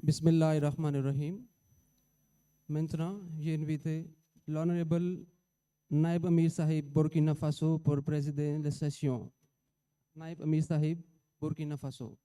Bismillahirrahmanirrahim. Maintenant, j'ai invité l'honorable Naib Amir Sahib Burkina Faso pour présider la session. Naib Amir Sahib, Burkina Faso.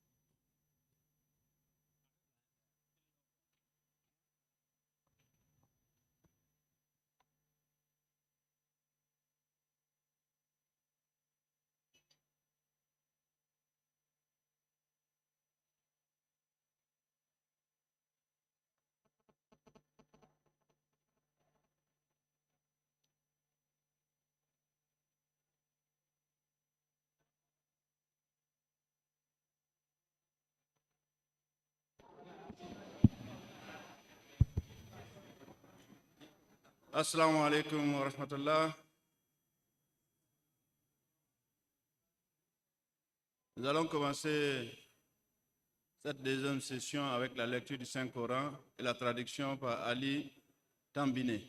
Assalamu alaikum wa rahmatullah. Nous allons commencer cette deuxième session avec la lecture du Saint-Coran et la traduction par Ali Tambine.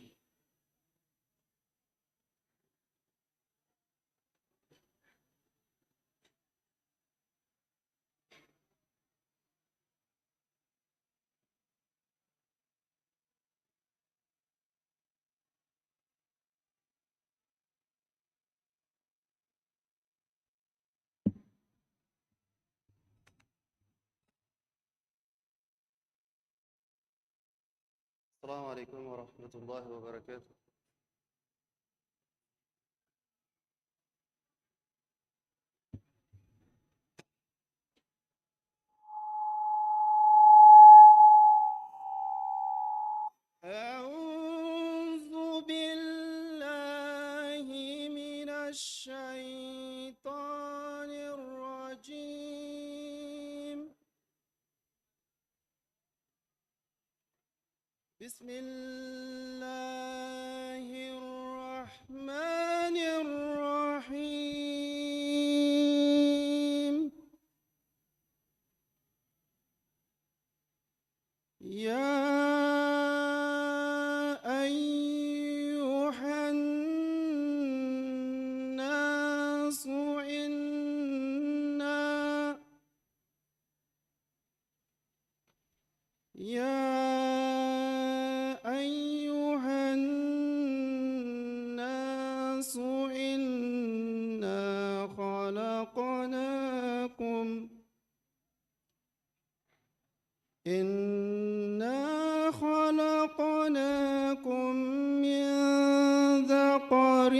السلام عليكم ورحمة الله وبركاته. أعوذ بالله من الشيطان الرجيم. بسم الله الرحمن الرحيم. يا أيها الناس إنا خلقناكم من ذكر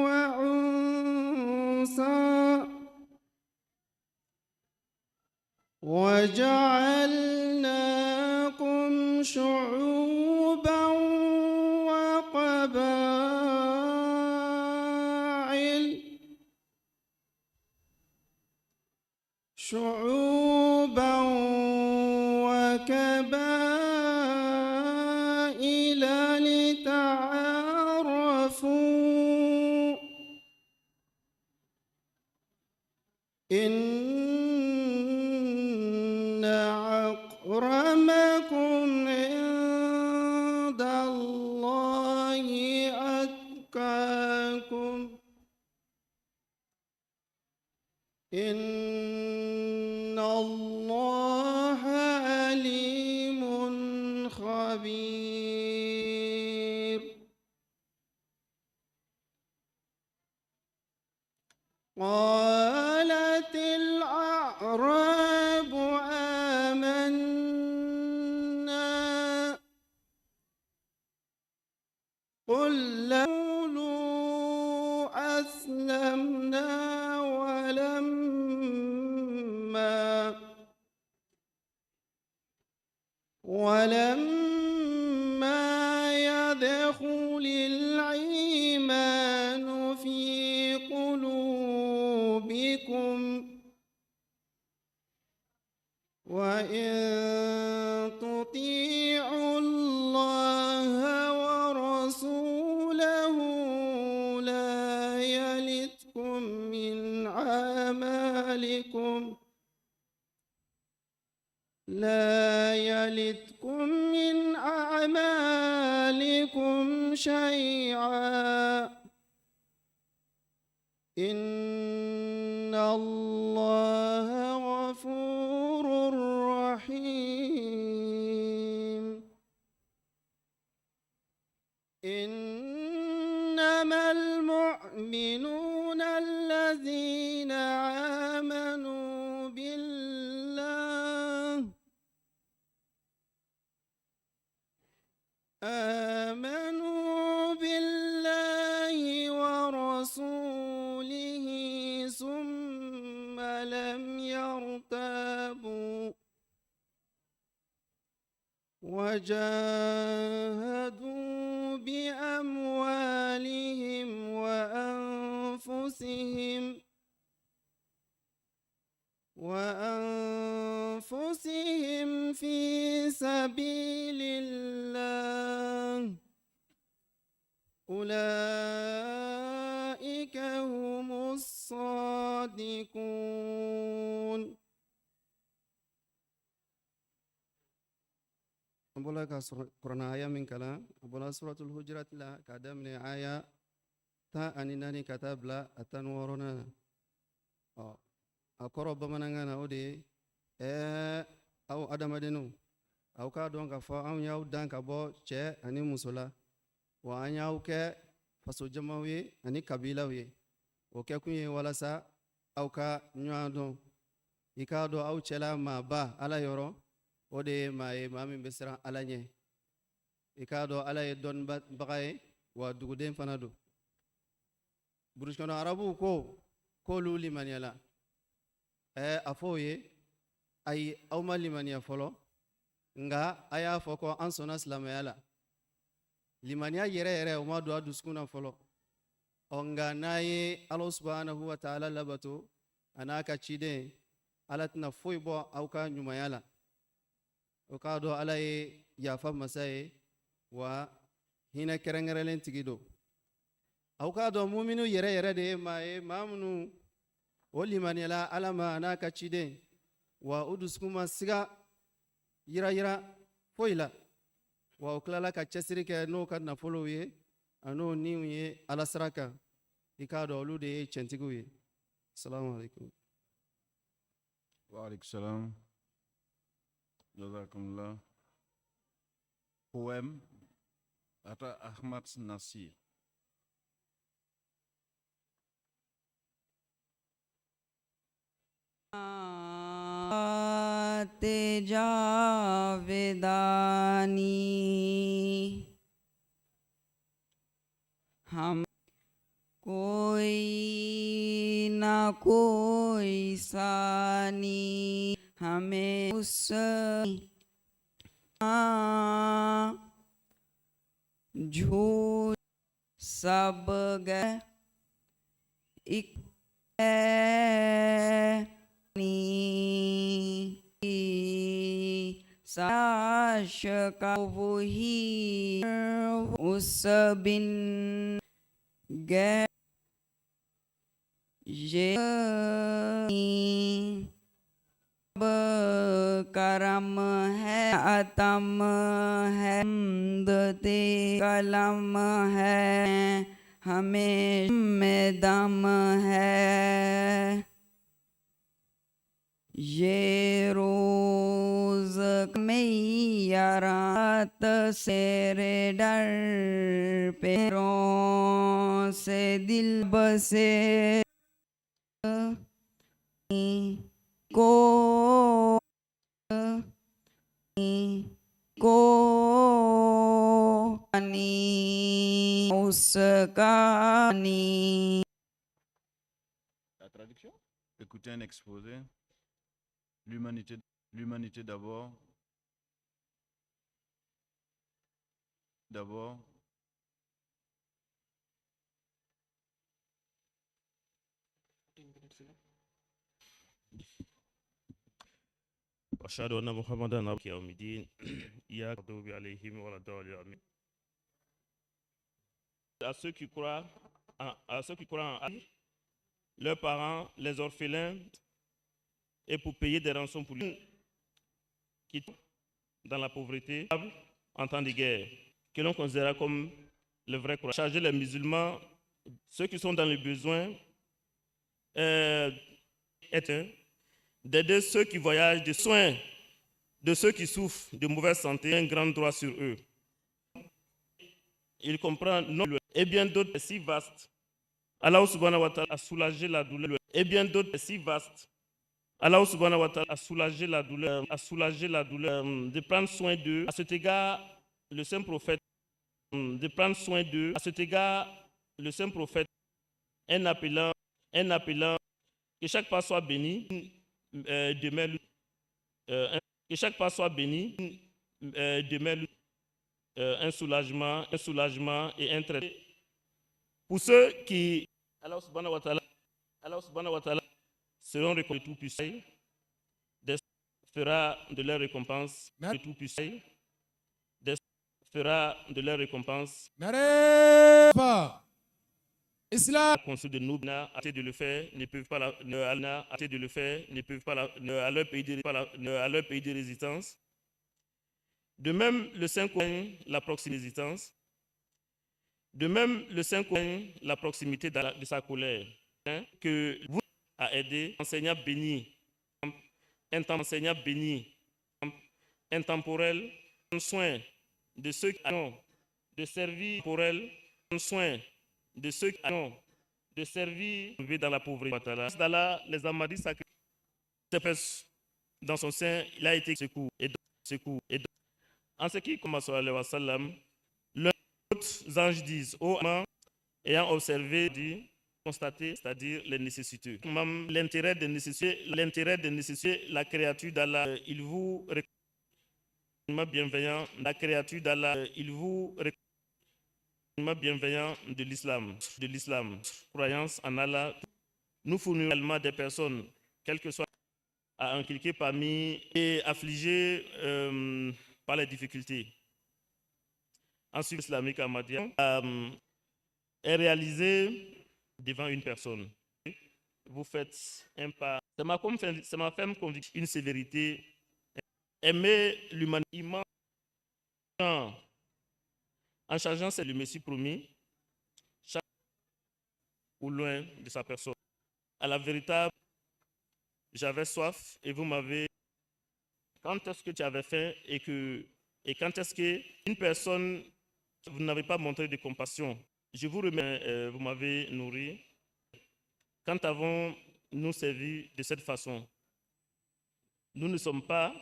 وأنثى وجعلناكم شعوبا وقبائل لتعارفوا. إن أكرمكم عند الله أتقاكم. إن الله عليم خبير. قالت الأعراب آمنا قل لم تقولوا أسلمنا ولما يدخل الإيمان في قلوبكم وإن تطيعوا الله ورسوله لا يلتكم من أعمالكم شيئا. إن الله غفور رحيم. المؤمنون الذين آمنوا بالله ورسوله ثم لم يرتابوا وجاهدوا بأموالهم وأنفسهم في سبيل الله أولئك هم الصادقون. Abola ka Qur'an aya min kala abola suratul hujurat la kada min aya ta aninani katabla atan worona akoro bamananga na ode au adamadenu au ka don ka fa an yaw dan ka bo che ani musula wa an yaw ke faso jamawi ani kabilawi o ke kunye wala sa au ka nyado ikado au chela ma ba ala yoro ode maye mamin besra alanye ikado alaye don bagaye wa duguden fanado burushkano arabu ko luli maniala afoye ay awma limaniya folo nga aya foko ansona islamayala limaniya yere o ma do aduskuna folo onga naye Allah subhanahu wa ta'ala labato anaka chide alatna foibo auka nyumayala okado alaye yafa masaye wa hina kerengerelen tigido awkado mu'minu yere de maye mamnu wolimanela alama anaka chide wa uduskuma siga yira foila wa uklala ka chesirike no ka na follow ye ano niwe alasraka ikado olude chentiguye. Assalamu alaikum. Wa alaikum salam. Jazakumullah. Poème Ata Ahmad Nasir. जावेदानी हम कोई ना कोई सानी हमें उस झूठ सब गए एक साश का वही उस बिन गए ये करम है अतम है दते कलम है हमें में दम है ये रोज में रात से रे डर पैरों से दिल बसे को उसका La traduction? Écoutez un exposé. L'humanité d'abord. أشهد أن محمدًا عبده يوم الدين إياك المغضوب عليهم ولا الضالين. À ceux qui croient en Allah, leurs parents, les orphelins, et pour payer des rançons pour lui qui sont dans la pauvreté en temps de guerre, que l'on considère comme le vrai courage. Charger les musulmans, ceux qui sont dans le besoin, d'aider ceux qui voyagent, des soins de ceux qui souffrent de mauvaise santé, un grand droit sur eux. Il comprend et bien d'autres si vastes Allah subhanahu wa ta'ala a soulagé la douleur et bien d'autres si vastes. Allah subhanahu wa ta'ala a soulagé la douleur, de prendre soin d'eux. À cet égard, le saint prophète, de prendre soin d'eux. À cet égard, le saint prophète, en appelant que chaque pas soit béni, demeure, que chaque pas soit béni, demeure un soulagement et un traitement. Pour ceux qui, Allah subhanahu wa ta'ala, seront reconnus tout puissants, fera de leur récompense tout puissant, fera de leur récompense. Islam. Construit de nous, arrêter de le faire, ne peuvent pas arrêter de le faire, ne peuvent pas à leur pays de résidence. De même, le Saint Coran, la proximité. De même, le Saint Coran, la proximité de sa colère, que vous a aidé, enseignant béni, intemporel, prendre soin de ceux qui ont de servir pour elle, prendre soin de ceux qui ont de servir dans la pauvreté. D'Allah, les Ahmadis sacrifiés dans son sein, il a été secours et en ce qui commence à wa sallam, les autres anges disent, ô Amman, ayant observé, dit, constaté, c'est-à-dire les nécessités. L'intérêt de nécessiter la créature d'Allah, il vous recommande bienveillant, la créature d'Allah, il vous recommande bienveillant de l'islam, croyance en Allah. Nous fournissons également des personnes, quelles que soient, à inculquer parmi et affligées par les difficultés. Ensuite, l'islamique ahmadiyya est réalisé devant une personne. Vous faites un pas. C'est ma ferme conviction, une sévérité. Aimer l'humanité en changeant, c'est le Messie promis, chaque ou loin de sa personne. À la véritable, j'avais soif et vous m'avez. Quand est-ce que tu avais faim et quand est-ce qu'une personne, vous n'avez pas montré de compassion? Je vous remets, vous m'avez nourri. Quand avons-nous servi de cette façon? Nous ne sommes à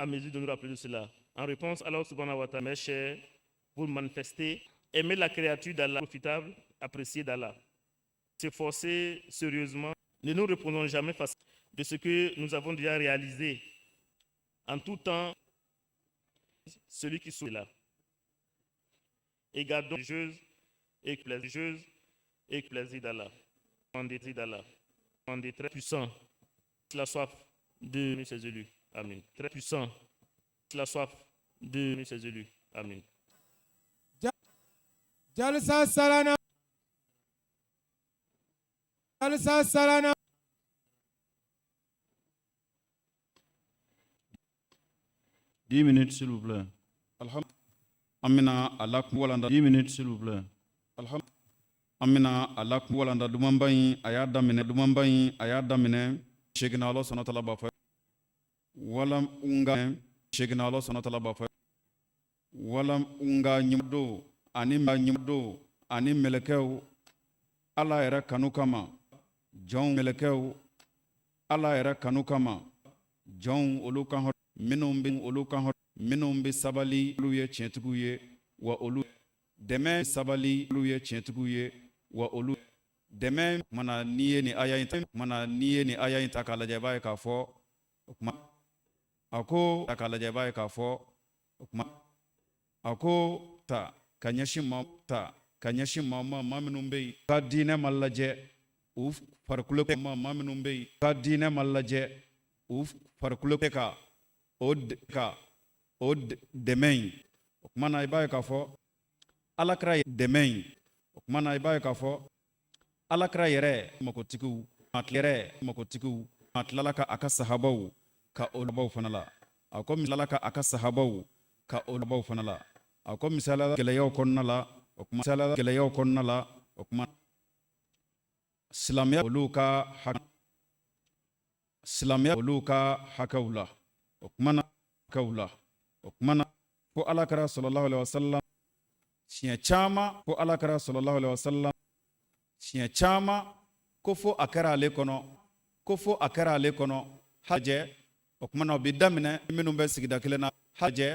mesure de nous rappeler de cela. En réponse, Allah subhanahu wa ta'ala, mes chers, vous manifestez, aimer la créature d'Allah, profitable, apprécier d'Allah. S'efforcer sérieusement, ne nous répondons jamais face de ce que nous avons déjà réalisé. En tout temps, celui qui sourit là. Et gardons religieuse et plaisir d'Allah. On est très puissant. La soif de ses élus. Amen. Très puissant. La soif de ses élus. Amen. Jalsa Salana. 10 minutes, s'il vous plaît. Amina alak walanda 10 minutes, s'il vous plaît. Amina alak walanda dumambayi ayada mine shegina Allah subhanahu wa ta'ala bafa wala unga shegina Allah subhanahu wa ta'ala bafa wala unga nyumdo ani melekeu ala era kanukama jon melekeu ala era kanukama jon olukan minum bi sabali olu ye tiɲɛtigiw ye wa olu dɛmɛ sabali olu ye tiɲɛtigiw ye wa olu dɛmɛ mana n'i ye nin aya in ta k'a lajɛ i b'a ye k'a fɔ o kuma a ko ta k'a lajɛ i b'a ye k'a fɔ o kuma a ko ta ka ɲɛsin maa minnu bɛ yen ka diinɛ ma lajɛ u farikolo maa minnu bɛ yen ka diinɛ ma lajɛ u farikolo ka o dɛmɛ in o kuma na i b'a ye k'a fɔ alakira dɛmɛ in o kuma na i b'a ye k'a fɔ alakira yɛrɛ makotigiw a tilala ka a ka sahabaw ka o labaw fana la a ko misalala ka a ka sahabaw ka o labaw fana la a ko misalala gɛlɛyaw kɔnɔna la o kuma silamɛya olu ka hakɛw la o kuma na ko alakira sallallahu alaihi wasallam siɲɛ caman ko alakira sallallahu alaihi wasallam siɲɛ caman ko fo a kɛra ale kɔnɔ hajɛ o kumana o bi daminɛ minnu bɛ sigida kelen na hajɛ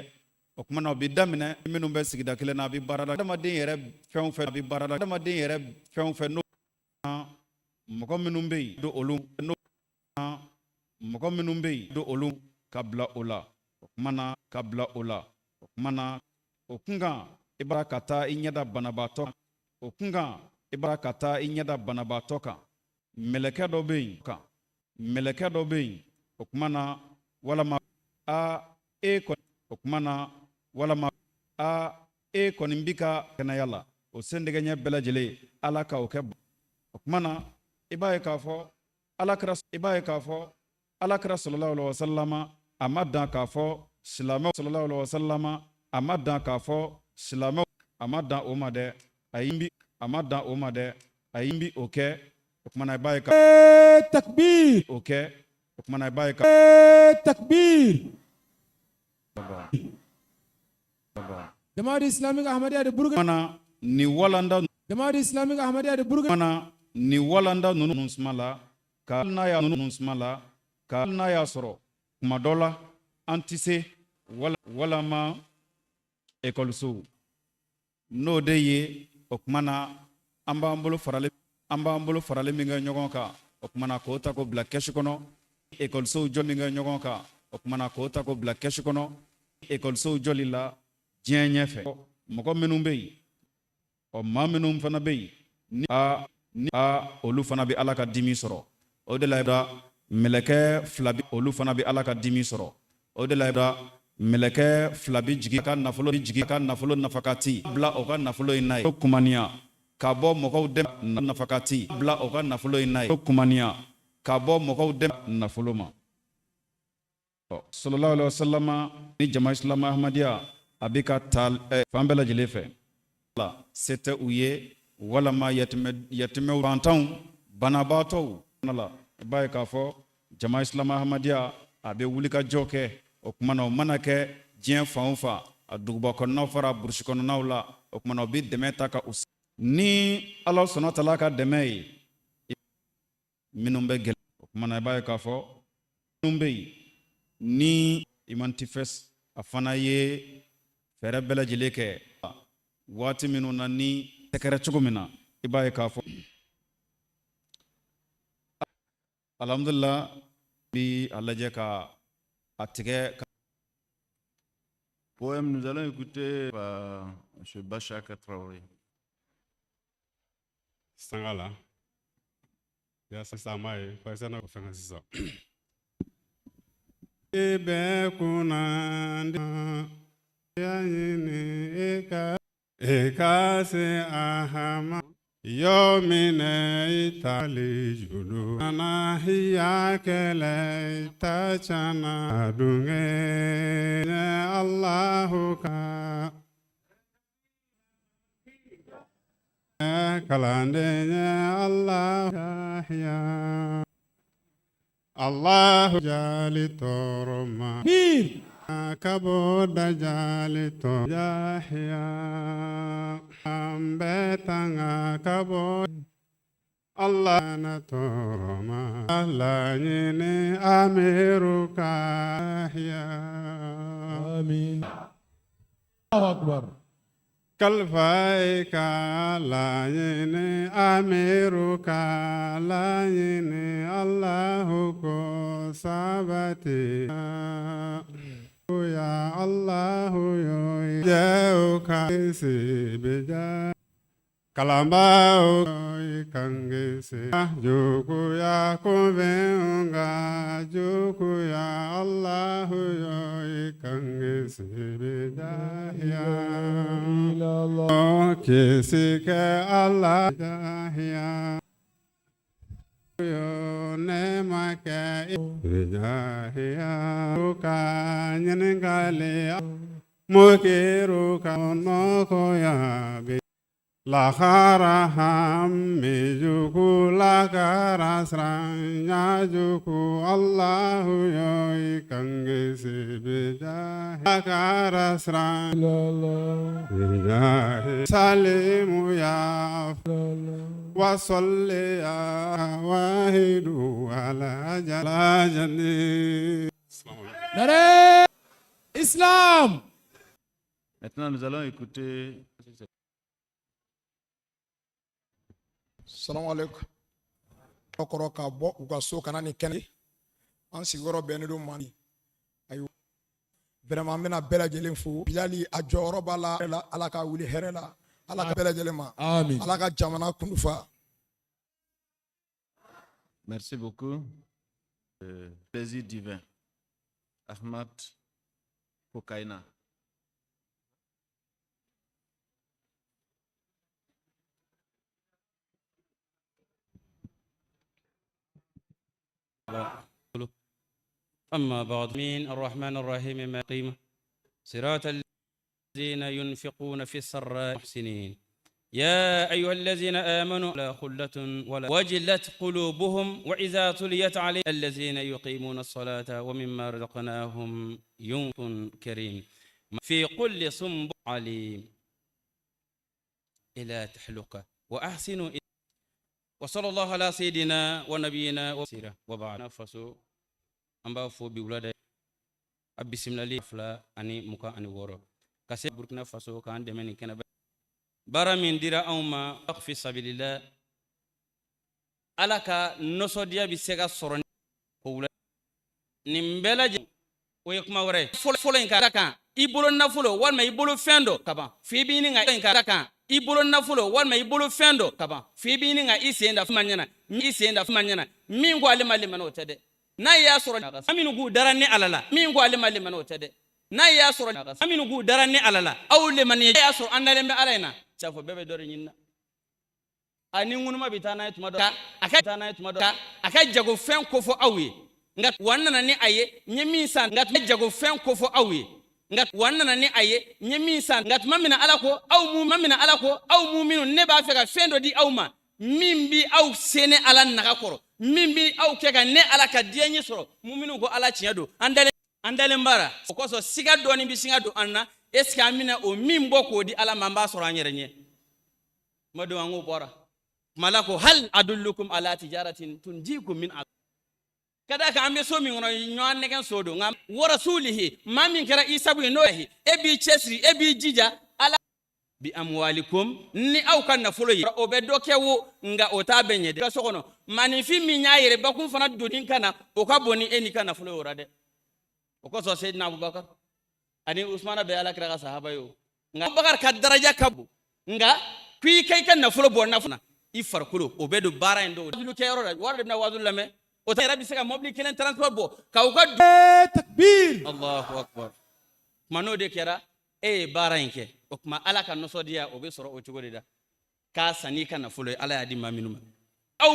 o kumana o bi daminɛ minnu bɛ sigida kelen na a bi baarada adamaden yɛrɛ fɛn o fɛn a bi baarada adamaden yɛrɛ fɛn o fɛn n'o mɔgɔ minnu bɛ yen don olu mɔgɔ minnu bɛ yen don olu ka bila o la o kumana ka bila o la o kumana o kunkan i b'a ka taa i ɲɛda banabaatɔ kan o kunkan i b'a ka taa i ɲɛda banabaatɔ kan mɛlɛkɛ dɔ bɛ yen o kumana walama e kɔni bi ka kɛnɛya la o sendɛgɛɲɛ bɛɛ lajɛlen ala ka o kɛ o kumana i b'a ye k'a fɔ alakira sallallahu alaihi wasallama a ma dan k'a fɔ silamɛw sallallahu alaihi wasallama a ma dan k'a fɔ silamɛw a ma dan o ma dɛ a yi bi o kɛ o kumana i b'a ye ka takbir o kɛ o kumana i b'a ye ka takbir Jamaat Islamic Ahmadiyya de Burkina kumana ni walanda Jamaat Islamic Ahmadiyya de Burkina kumana ni walanda ninnu suma la ka n'a y'a sɔrɔ kuma dɔ la an tɛ se walama ekɔlisow n'o de ye o kumana an b'an bolo faralen min kɛ ɲɔgɔn kan o kumana k'o ta k'o bila kɛsu kɔnɔ ekɔlisow jɔ min kɛ ɲɔgɔn kan o kumana k'o ta k'o bila kɛsu kɔnɔ ekɔlisow jɔli la diɲɛ ɲɛfɛ mɔgɔ minnu bɛ yen maa minnu fana bɛ yen ni olu fana bɛ ala ka dimi sɔrɔ o de la mɛlɛkɛ fila bi olu fana bɛ ala ka dimi sɔrɔ o de la mɛlɛkɛ fila bi jigi ka nafolo nafakati bila o ka nafolo in n'a ye kumaniya ka bɔ mɔgɔw dɛmɛ nafakati bila o ka nafolo in n'a ye kumaniya ka bɔ mɔgɔw dɛmɛ nafolo ma sallallahu alaihi wasallama ni jama islama ahmadiyya a bɛ ka taa fan bɛɛ lajɛlen fɛ se tɛ u ye walama yatimɛw bantanw banabaatɔw la i b'a ye k'a fɔ jama islama ahmadiyya a bɛ wulikajɔ kɛ o kumana o mana kɛ diɲɛ fan o fan a duguba kɔnɔnaw fara burusi kɔnɔnaw la o kumana o bɛ dɛmɛ ta ka ni ala sɔnna tala ka dɛmɛ ye minnu bɛ gɛlɛn o kumana i b'a ye k'a fɔ minnu bɛ yen ni imantifɛs a fana ye fɛɛrɛ bɛɛ lajɛlen kɛ waati minnu na ni tɛgɛrɛ cogo min na i b'a ye k'a fɔ alhamdulillah bi a lajɛ ka a tigɛ. Poème, nous allons écouter par M. Bachar Traoré. Sangala. Ya samaye, faisana kufanya sasa. Ebe kuna ya yini eka se ahama yomine itali julu anahiya kele tachana dunge Allahu ka kalandenya Allah yahya Allahu jali toroma kaboda jali to yahya ambetanga kabod Allah na toroma Allah yini amiruka yahya Amin. Allahu Akbar. Kalfaika la yini amiruka la yini Allahu ko sabati ya Allahu yo jauka si beja kalamba kangese juku ya konvenga juku ya Allahu yo kangese beja ya Allah kisike Allah ya yo ne make beja ya ka nyenengale mukiru no koya be la kharaham juku la karasranya juku Allahu yo kangese beja la karasran salimu ya وصل يا واحد على جلال Nare Islam. Maintenant, nous allons écouter. Salam alaikum. Okoro ka bɔ u ka so kana ni kɛnɛ an sigiyɔrɔ bɛnnen don Mali ayiwa vraiment an bɛna bɛɛ lajɛlen fo Bilali a jɔyɔrɔ b'a la Ala ka wuli hɛrɛ la Ala ka bɛɛ lajɛlen ma Amin. Ala ka jamana kundufa. Merci beaucoup. Plaisir divin. Ahmad Kokaina. أما بعد من الرحمن الرحيم ما قيمة صراط الذين ينفقون في السراء محسنين يا أيها الذين آمنوا لا خلة ولا وجلت قلوبهم وإذا تليت عليهم الذين يقيمون الصلاة ومما رزقناهم ينفقون كريم في كل صنب عليم إلى تحلقة وأحسنوا وصلى الله على سيدنا ونبينا وسيرة وبعد نفسه أمبا فو بولاد أبسم الله فلا أني مكا أني ورو كسي بركنا فاسو كان دمني كنا bara min dira anw ma fi sabilillah ala ka nosodiya bi se ka sɔrɔ ko wula nin bɛɛ lajɛlen o ye kuma wɛrɛ fɔlɔ in ka kan i bolo nafolo walima i bolo fɛn dɔ kaban f'i b'i ni ka kan i bolo nafolo walima i bolo fɛn dɔ kaban f'i b'i ni ka i sen da fuma ɲɛna i sen da fuma ɲɛna min ko ale ma lemana o tɛ dɛ n'a y'a sɔrɔ aminu k'u dara ni ala la min ko ale ma lemana o tɛ dɛ n'a y'a sɔrɔ aminu k'u dara ni ala la aw lemani y'a sɔrɔ an dalen bɛ ala in na safo bɛɛ bɛ dɔ de ɲini na ani ŋunuma bɛ taa n'a ye tuma dɔ a ka taa n'a ye tuma dɔ a ka jagofɛn kofɔ aw ye nka wa n nana ni a ye n ye min san nka tuma jagofɛn kofɔ aw ye nka wa n nana ni a ye n ye min san nka tuma min na ala ko aw mu minnu ne b'a fɛ ka fɛn dɔ di aw ma min bi aw se ne ala naga kɔrɔ min bi aw kɛ ka ne ala ka diɲɛ ɲɛ sɔrɔ mu minnu ko ala tiɲɛ don an dalen baara o kosɔn siga dɔɔni bi singa don an na est-ce que an bɛna o min bɔ k'o di ala ma an b'a sɔrɔ an yɛrɛ ɲɛ madu an k'o bɔra mala ko hal adullukum ala tijaratin tunjikum min kada ka an bɛ so min kɔnɔ ɲɔgɔn nɛgɛ so don nka warasulihi maa min kɛra isabu ye n'o ye e b'i cɛsiri e b'i jija ala bi amwalikum ni aw ka nafolo ye o bɛ dɔ kɛ wo nka o t'a bɛɛ ɲɛ dɛ ka so kɔnɔ maninfin min y'a yɛrɛ bakun fana donni ka na o ka bon ni e n'i ka nafolo ye o la dɛ o kosɔn Seydina Abubakar ani Usmana bɛ ala kira ka sahaba yo nga Abubakar ka daraja ka bon nga kui kai ka nafolo bɔ nafona i farikolo o bɛ do baara in do lu kɛ yɔrɔ la wari de bɛna wazulu lamɛn o ta yɛrɛ bɛ se ka mobili kelen transport bɔ ka u ka takbir Allahu akbar kuma n'o de kɛra e ye baara in kɛ o kuma ala ka nisɔndiya o bɛ sɔrɔ o cogo de la k'a sanni ka nafolo ye ala y'a di maa minnu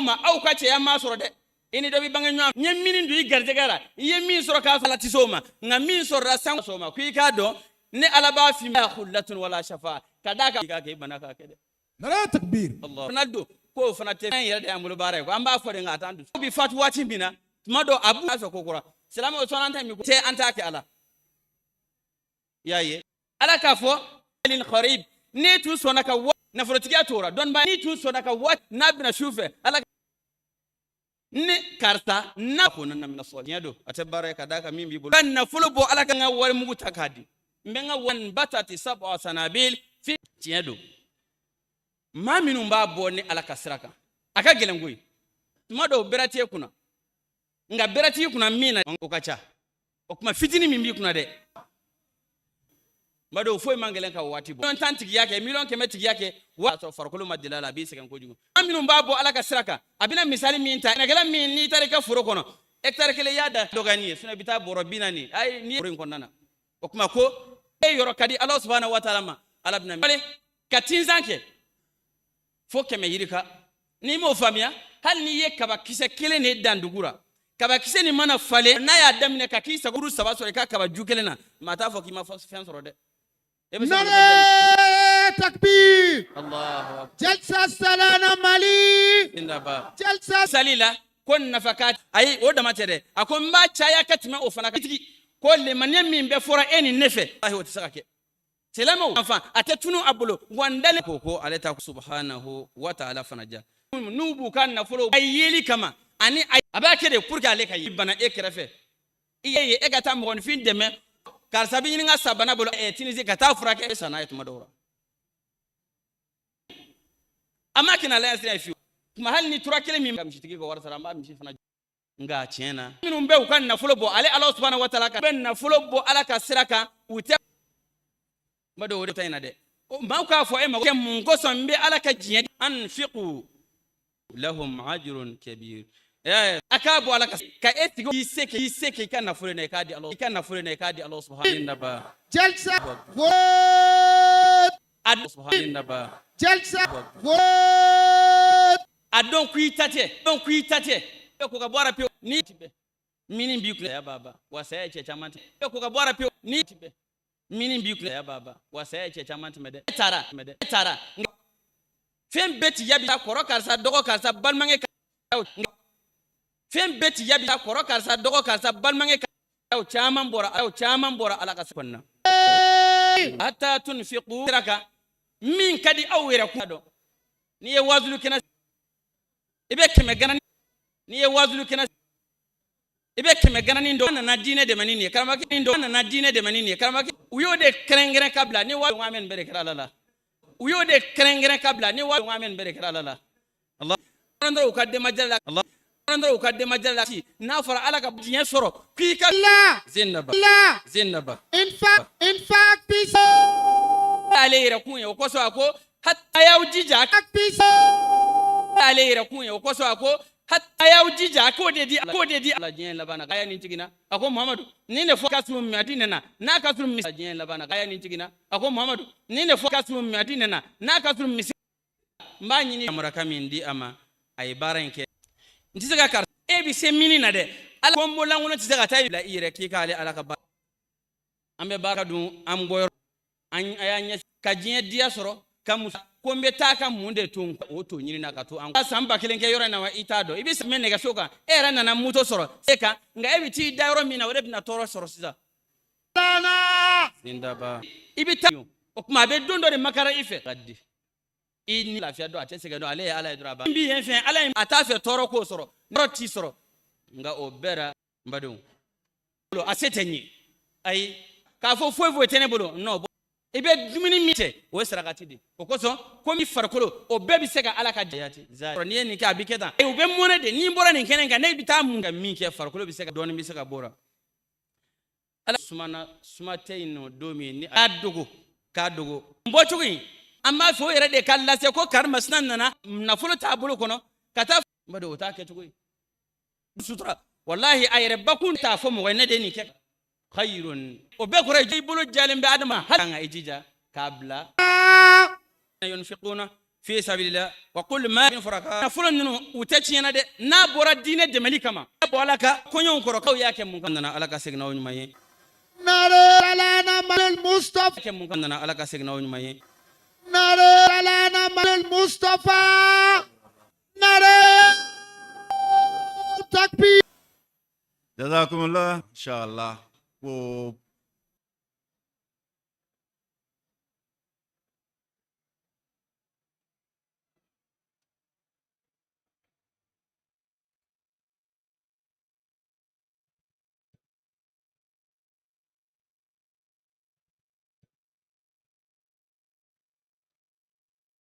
ma aw ka cɛya ma sɔrɔ dɛ i ni dɔ bɛ bange ɲɔgɔn n ye min don i garijɛgɛ la i ye min sɔrɔ k'a fɔ ala tɛ se o ma nka min sɔrɔla san sɔrɔ ma ko i k'a dɔn ne ala b'a f'i ma khullatun wala shafa ka d'a kan i k'a kɛ i bana k'a kɛ dɛ Nare takbir. Allah fana don k'o fana tɛ fɛn yɛrɛ de y'an bolo baara ye ko an b'a fɔ de nka a t'an dusu ko bi fatu waati min na tuma dɔ a b'u fɛ ko kura silamɛw sɔnna an ta min ko tɛ an t'a kɛ ala i y'a ye ala k'a fɔ lil qarib ne tun sɔnna ka nafolotigiya tora dɔnniba ni tun sɔnna ka waati n'a bɛna su fɛ ala ne karisa na ko na mina sɔli ɲɛ don a tɛ baara ye ka d'a kan min b'i bolo ka nafolo bɔ ala ka n ka wari mugu ta k'a di n bɛ n ka wari batati sab'a sanabil fi tiɲɛ don maa minnu b'a bɔ ni ala ka sira kan a ka gɛlɛn koyi tuma dɔw bɛrɛ t'e kunna nka bɛrɛ t'i kunna min na o ka ca o kuma fitinin min b'i kunna dɛ ma dɔw foyi man gɛlɛn ka waati bɔ miliyɔn tan tigiya kɛ miliyɔn kɛmɛ tigiya kɛ wa sɔrɔ farikolo ma deli a la a b'i sɛgɛn kojugu maa minnu b'a bɔ ala ka sira kan a bɛna misali min ta sɛnɛkɛla min n'i taara i ka foro kɔnɔ hectare kelen i y'a da dɔgɔnin ye i bɛ taa bɔrɔ 40 ayi ni foro in kɔnɔna na o kuma ko e yɔrɔ ka di ala subhanahu wa taala ma ala bɛna wale ka tinzan kɛ fo 100 yirika n'i m'o faamuya hali n'i ye kabakisɛ kelen de dan dugu la kabakisɛ nin mana falen n'a y'a daminɛ ka k'i sago 3 sɔrɔ i ka kabaju kelen na maa t'a fɔ k'i ma fɛn sɔrɔ dɛ Nare takbir. Allahu akbar Jalsa salana Mali. indaba Jalsa salila ko nafakat ayi o dama tɛ dɛ a ko n b'a caya ka tɛmɛ o fana kan tigi ko lemaniya min bɛ fɔra e ni ne fɛ ayi o tɛ se ka kɛ silamɛw enfin a tɛ tunu a bolo wa n dalen ko ale ta subhanahu wa ta'ala fana ja n'u b'u ka nafolo a yeli kama ani a b'a kɛ de pour que ale ka ye bana e kɛrɛfɛ i ye e ka taa mɔgɔninfin dɛmɛ karisa bɛ ɲini ka sa bana bolo Tunisie ka taa furakɛ e san'a ye tuma dɔw la a ma kɛnɛ ala sira fiyewu kuma hali ni tura kelen min ka misitigi ka wari sara an b'a misi fana nka tiɲɛ na minnu bɛ u ka nafolo bɔ ale Ala subhanahu wa taala ka bɛ nafolo bɔ Ala ka sira kan u tɛ ma dɔw o de ta in na dɛ maaw k'a fɔ e ma kɛ mun kosɔn n bɛ Ala ka diɲɛ di anfiqu lahum ajrun kabir a k'a bɔ Ala ka e tigi i se k'i ka nafolo na i k'a di Ala i ka nafolo na i k'a di Ala subhanahu wa taala jalsa a dɔn k'i ta tɛ e ko ka bɔra pewu ni tibe minin bi kula ya baba wa saya ce caman e ko ka bɔra pewu ni tibe minin bi kula ya baba wa saya ce caman mede tara fɛn bɛɛ ti yabi kɔrɔ karisa dɔgɔ karisa balimakɛ fɛn bɛɛ ti yabi kɔrɔ karisa dɔgɔ karisa balimakɛ caman bɔra Ala ka sɔnna hatta tunfiqu siraka min ka di aw yɛrɛ kun dɔn n'i ye wazulu kɛnɛ i bɛ 100 ganani n'i ye wazulu kɛnɛ i bɛ 100 ganani dɔ nana diinɛ dɛmɛ ni nin ye karamakɛ dɔ nana diinɛ dɛmɛ ni nin ye karamakɛ u y'o de kɛrɛnkɛrɛn ka bila ni wa ŋamɛn bɛɛ de kɛra Ala la u y'o de kɛrɛnkɛrɛn ka bila ni wa ŋamɛn bɛɛ de kɛra Ala la Allah u ka denmajɛ la Allah u ka denmajɛ la n'a fɔra Ala ka diɲɛ sɔrɔ k'i ka zinaba infaq peace ale yɛrɛ kun ye o kosɔn a ko hatta y'aw jija ale yɛrɛ kun ye o kosɔn a ko hatta y'aw jija k'o de di Ala diɲɛ laban na k'a nin tigina a ko Muhamadu nin de fɔ ka sun mati nana n'a ka sun misi diɲɛ laban na k'a nin tigina a ko Muhamadu nin de fɔ ka sun mati nana n'a ka sun misi n b'a ɲini amaraka min di a ma a ye baara in kɛ n tɛ se ka karisa e bɛ se mini na dɛ Ala ko n bɔlankolon tɛ se ka taa bila i yɛrɛ k'i k'ale Ala ka baara an bɛ baara dun an bɔ yɔrɔ a y'a ɲɛ ka diɲɛ diya sɔrɔ ka muso ko n bɛ taa ka mun de to o to ɲini na ka to an san 1000 kɛ yɔrɔ in na wa i t'a dɔn i bɛ sɛmɛ nɛgɛso kan e yɛrɛ nana moto sɔrɔ e kan nka e bɛ t'i da yɔrɔ min na o de bɛna tɔɔrɔ sɔrɔ sisan i bɛ taa o tuma a bɛ don dɔ de makara i fɛ ka di i ni lafiya dɔn a tɛ sɛgɛn dɔn ale ye Ala ye dɔrɔn a b'a bi yen fɛn Ala a t'a fɛ tɔɔrɔ k'o sɔrɔ yɔrɔ t'i sɔrɔ nka o bɛɛ la n badenw a se tɛ n ye ayi k'a fɔ foyi tɛ ne bolo non i bɛ dumuni min kɛ o ye sarakati de o kosɔn komi farikolo o bɛɛ bɛ se ka Ala ka jayati n'i ye nin kɛ a bɛ kɛ tan u bɛ mɔnɛ de n'i bɔra nin kɛnɛ kan ne bɛ taa mun ka min kɛ farikolo bɛ se ka dɔɔnin bɛ se ka bɔra Ala suma tɛ yen nɔ don min ni a dogo k'a dogo n bɔ cogo in an b'a fɛ o yɛrɛ de ka lase ko karimasina nana nafolo t'a bolo kɔnɔ ka taa n o t'a kɛ cogo ye sutura walahi a yɛrɛ bakun t'a fɔ mɔgɔ ye ne de nin kɛ khayrun o bɛɛ kɔrɔ i bolo jalen bɛ adama hali kan ka i jija k'a bila yunfiquna fi sabilillah wa qul ma yunfaqaka nafolo ninnu u tɛ tiɲɛ na dɛ n'a bɔra diinɛ dɛmɛli kama n'a bɔ Ala ka kɔɲɔw kɔrɔ k'aw y'a kɛ mun kan nana Ala ka segin n'aw ɲuman ye nana Ala ka segin n'aw ɲuman ye Jazakumullah inshallah ko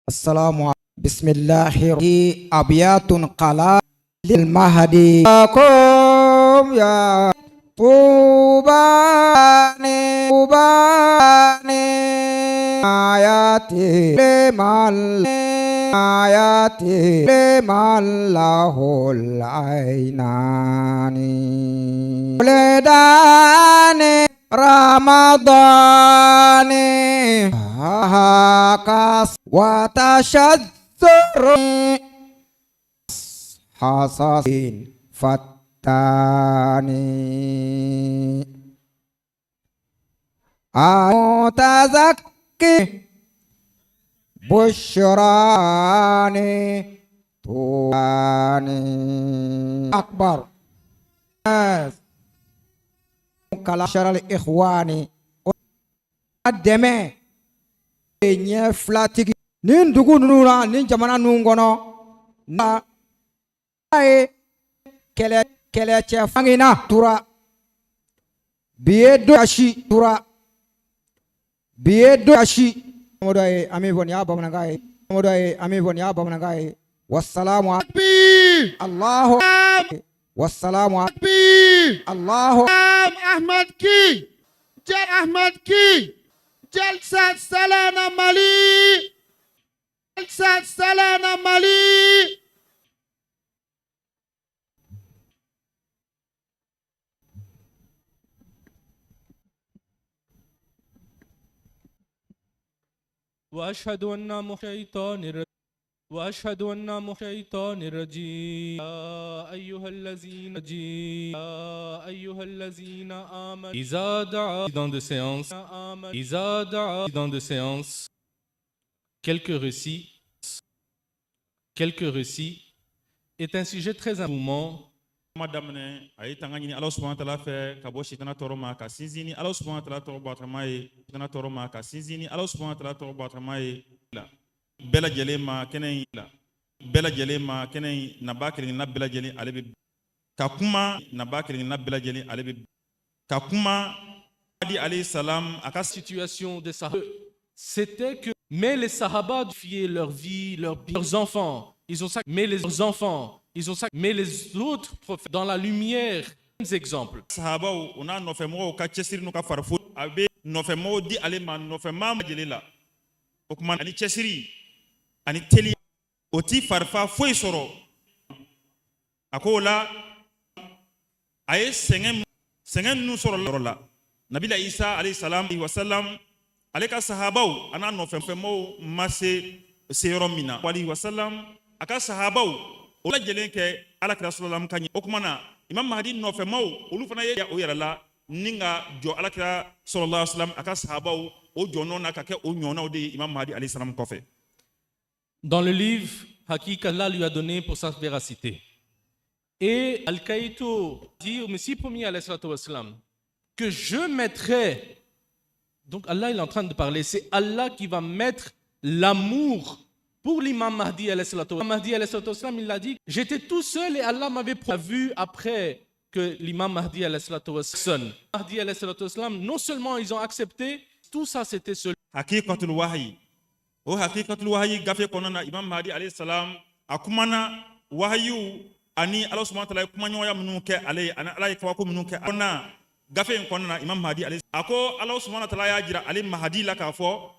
Assalamu bismillahirrahmanirrahim abiyatun qala lil mahdi akum ya tubani ayati limalahul ainani ledani ramadani hakas watashadzur hasasin fattani amutazakki bushrani tuani akbar kala sharal ikhwani ademe ɲɛ filatigi nin dugu ninnu na nin jamana ninnu kɔnɔ na ye kɛlɛcɛ fangina tura biye do asi tura biye do asi Modo ye ami boni ya bamanankan ye Modo ye ami boni ya bamanankan ye wassalamu Allahu wassalamu Allahu Ahmad ki Jal Ahmad ki Jalsa Salana Mali Jalsa Salana Mali وأشهد أن شيطان الرجيم يا أيها الذين آمنوا إذا دعا dans de séance quelques récits est un sujet très important. Madame ayi tanga ɲini Ala subhanahu wa ta'ala fɛ ka bɔ sitana tɔɔrɔ ma ka sinsin ni Ala subhanahu wa ta'ala tɔgɔ batama ye sitana tɔɔrɔ ma ka sinsin ni Ala subhanahu wa ta'ala tɔgɔ batama ye bɛɛ lajɛlen ma kɛnɛ in na ba kelen na bɛɛ lajɛlen ale bɛ ka kuma na ba kelen na bɛɛ lajɛlen ale bɛ ka kuma di alayhi salam a ka situation des Sahaba c'était que mais les Sahaba fiaient leur vie leurs enfants ils ont ça mais les enfants mais les autres prophètes dans la lumière des exemples. Sahabaw ona nɔfɛmɔgɔw ka cɛsiri n'u ka farifo a bɛ nɔfɛmɔgɔw di ale ma nɔfɛmaa majɛlen la o kuma ani cɛsiri ani teliya o ti farifa foyi sɔrɔ a ko o la a ye sɛgɛn ninnu sɔrɔ yɔrɔ la nabila isa alayhi salam wa salam ale ka sahabaw ana nɔfɛmɔgɔw ma se yɔrɔ min na wa salam a ka sahabaw o lajɛlen kɛ alakira sallallahu ka ɲɛ o kuma na imam mahdi nɔfɛmaw olu fana ye o yɛrɛ la ni ka jɔ alakira sallallahu alaihi wasallam a ka sahabaw o jɔnɔn na ka kɛ o ɲɔgɔnnaw de ye imam mahdi alayhi salam kɔfɛ. Dans le livre Hakik, Allah lui a donné pour sa véracité. Et Al-Kaïto dit au Messie premier alayhi wasallam que je mettrai, donc Allah il est en train de parler, c'est Allah qui va mettre l'amour pour l'imam Mahdi alayhi salam. Mahdi alayhi salam, il a dit, j'étais tout seul et Allah m'avait vu après que l'imam Mahdi alayhi salam. Mahdi alayhi salam, non seulement ils ont accepté, tout ça c'était seul. Hakikatul wahyi. O hakikatul wahyi gafe konana imam Mahdi alayhi salam akumana wahyu ani Allah subhanahu wa ta'ala kuma ɲɔgɔnya minnu kɛ ale ani Allah ye kabako minnu kɛ kɔnɔna gafe in kɔnɔna imam Mahdi alayhi ako Allah subhanahu wa ta'ala y'a jira ale Mahdi la k'a fɔ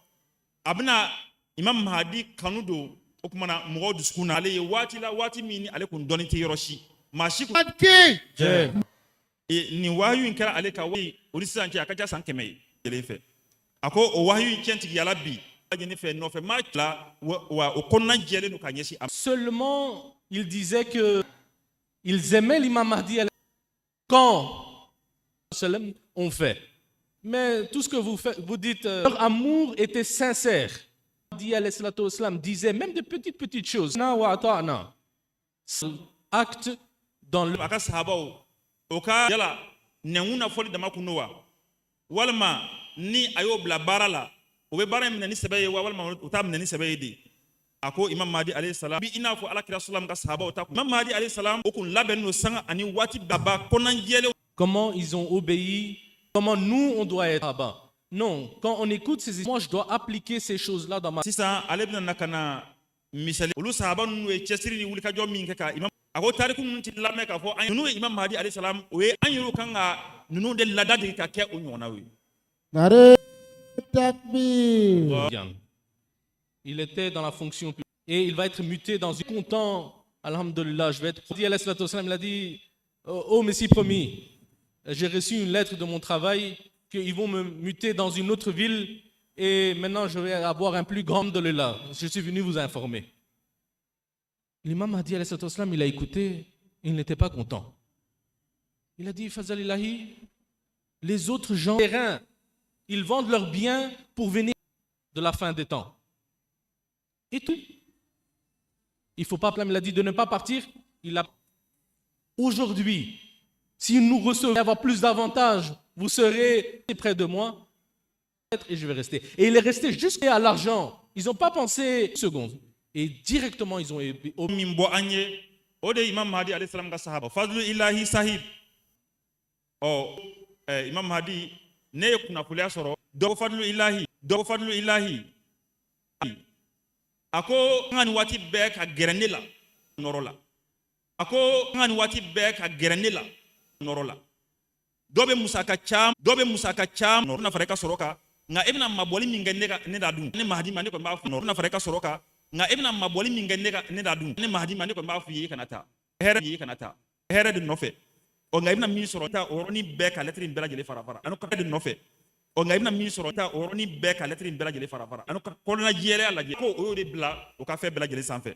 a bɛna imam Mahdi kanu don o kuma na mɔgɔw dusukun na ale ye waati la waati min ni ale kun dɔnni tɛ yɔrɔ si maa si kun nin wahyu in kɛra ale ka wayi o ni sisan cɛ a ka ca san 100 ye kelen fɛ a ko o wahyu in tiɲɛtigiyala bi ɲini fɛ nɔfɛ maa tila wa o kɔnɔna jɛlen don ka ɲɛsin a. Seulement il disait que ils aimaient l'imam Mahdi quand on fait. Mais tout ce que vous faites, vous dites, leur amour était sincère. Mahdi alayhi salam disait même de petites choses. Acte dans le. Aka sahabaw o ka yala nɛŋuna fɔli dama kun don wa walima ni a y'o bila baara la o bɛ baara in minɛ ni sɛbɛ ye wa walima o t'a minɛ ni sɛbɛ ye de. A ko imam Mahdi alayhi salam bi i n'a fɔ alakira sallam ka sahabaw ta kun. Imam Mahdi alayhi salam o kun labɛnnen don sanga ani waati daba kɔnɔnajɛlen. Comment ils ont obéi, comment nous on doit être là-bas. Non, quand on écoute ces histoires, moi je dois appliquer ces choses-là dans ma vie. Sisan ale bɛna na ka na misali olu sahaba ninnu ye cɛsiri ni wulikajɔ min kɛ ka imam a ko tariku ninnu ti lamɛn k'a fɔ ninnu ye imam Mahdi alayhi salam o ye an yɛrɛw kan ka ninnu de lada de ka kɛ o ɲɔgɔnnaw ye. Nare takbir. Il était dans la fonction publique et il va être muté dans une content. Alhamdulillah, je vais être. Il a dit oh Messie promis, j'ai reçu une lettre de mon travail qu'ils vont me muter dans une autre ville et maintenant je vais avoir un plus grand de là. Je suis venu vous informer. L'imam Mahdi il a écouté, il n'était pas content. Il a dit Fazal Ilahi, les autres gens terrain, ils vendent leurs biens pour venir de la fin des temps. Et tout. Il ne faut pas, il a dit de ne pas partir. Aujourd'hui, si nous recevons avoir plus d'avantages, vous serez près de moi et je vais rester. Et il est resté jusqu'à l'argent. Ils n'ont pas pensé une seconde. Et directement, ils ont Mimbo Anye, Ode Imam Mahdi alayhi salam ka sahaba. Fadlu ilahi sahib. Oh, Imam Mahdi, ne kuna kulia soro. Do fadlu ilahi. Ako ngani wati bek a gerenela norola. Ako ngani wati bek a gerenela norola. Dobe musaka cham noruna fareka soroka. Nga ibna maboli mingenega ne dadun. Ne Mahdi mane ko ba fu noruna fareka soroka. Nga ibna maboli mingenega ne dadun. Ne Mahdi mane ko ba fu yi kanata. Here de nofe. O nga ibna mi sorota oroni bek a lettre bela jele farafara. Ano ka de nofe. O nga ibna mi sorota oroni bek a lettre bela jele farafara. Ano ka kolona jere ala je ko o de bla o ka fe bela jele sanfe.